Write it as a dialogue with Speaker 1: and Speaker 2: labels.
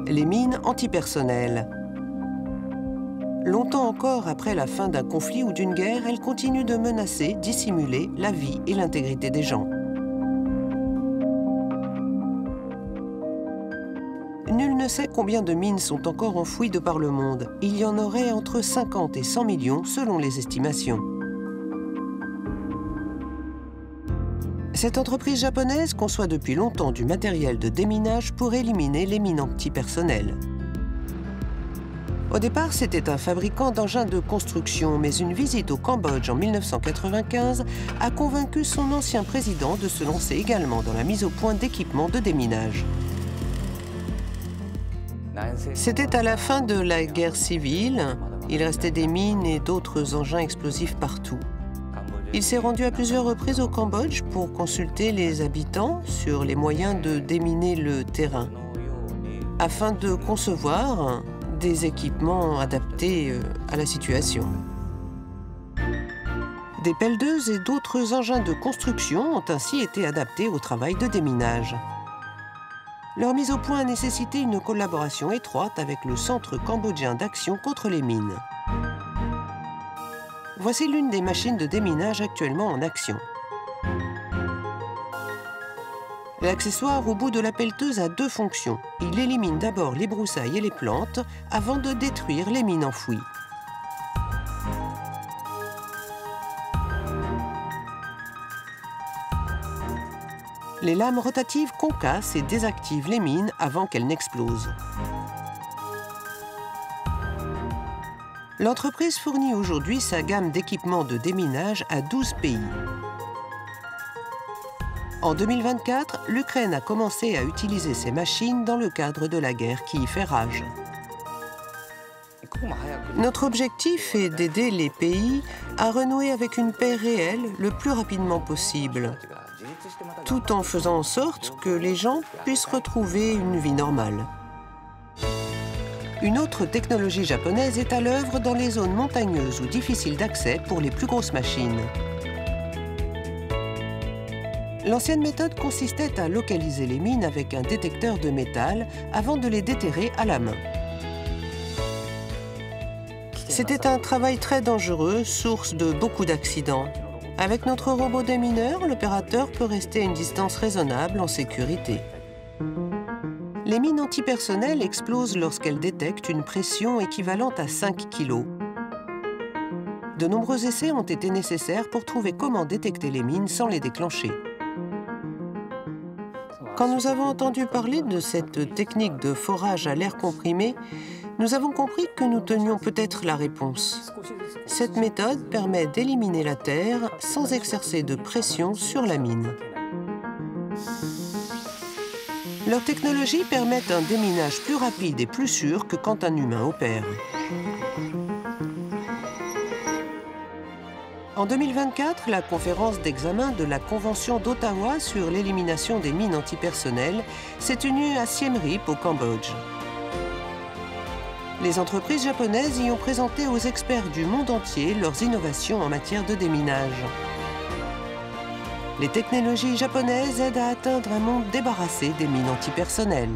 Speaker 1: Les mines antipersonnelles. Longtemps encore après la fin d'un conflit ou d'une guerre, elles continuent de menacer, dissimuler la vie et l'intégrité des gens. Nul ne sait combien de mines sont encore enfouies de par le monde. Il y en aurait entre 50 et 100 millions selon les estimations. Cette entreprise japonaise conçoit depuis longtemps du matériel de déminage pour éliminer les mines antipersonnelles. Au départ, c'était un fabricant d'engins de construction, mais une visite au Cambodge en 1995 a convaincu son ancien président de se lancer également dans la mise au point d'équipements de déminage. C'était à la fin de la guerre civile. Il restait des mines et d'autres engins explosifs partout. Il s'est rendu à plusieurs reprises au Cambodge pour consulter les habitants sur les moyens de déminer le terrain, afin de concevoir des équipements adaptés à la situation. Des pelleteuses et d'autres engins de construction ont ainsi été adaptés au travail de déminage. Leur mise au point a nécessité une collaboration étroite avec le Centre cambodgien d'action contre les mines. Voici l'une des machines de déminage actuellement en action. L'accessoire au bout de la pelleteuse a deux fonctions. Il élimine d'abord les broussailles et les plantes avant de détruire les mines enfouies. Les lames rotatives concassent et désactivent les mines avant qu'elles n'explosent. L'entreprise fournit aujourd'hui sa gamme d'équipements de déminage à 12 pays. En 2024, l'Ukraine a commencé à utiliser ces machines dans le cadre de la guerre qui y fait rage. Notre objectif est d'aider les pays à renouer avec une paix réelle le plus rapidement possible, tout en faisant en sorte que les gens puissent retrouver une vie normale. Une autre technologie japonaise est à l'œuvre dans les zones montagneuses ou difficiles d'accès pour les plus grosses machines. L'ancienne méthode consistait à localiser les mines avec un détecteur de métal avant de les déterrer à la main. C'était un travail très dangereux, source de beaucoup d'accidents. Avec notre robot démineur, l'opérateur peut rester à une distance raisonnable en sécurité. Les mines antipersonnelles explosent lorsqu'elles détectent une pression équivalente à 5 kg. De nombreux essais ont été nécessaires pour trouver comment détecter les mines sans les déclencher. Quand nous avons entendu parler de cette technique de forage à l'air comprimé, nous avons compris que nous tenions peut-être la réponse. Cette méthode permet d'éliminer la terre sans exercer de pression sur la mine. Leurs technologies permettent un déminage plus rapide et plus sûr que quand un humain opère. En 2024, la conférence d'examen de la Convention d'Ottawa sur l'élimination des mines antipersonnelles s'est tenue à Siem Reap au Cambodge. Les entreprises japonaises y ont présenté aux experts du monde entier leurs innovations en matière de déminage. Les technologies japonaises aident à atteindre un monde débarrassé des mines antipersonnelles.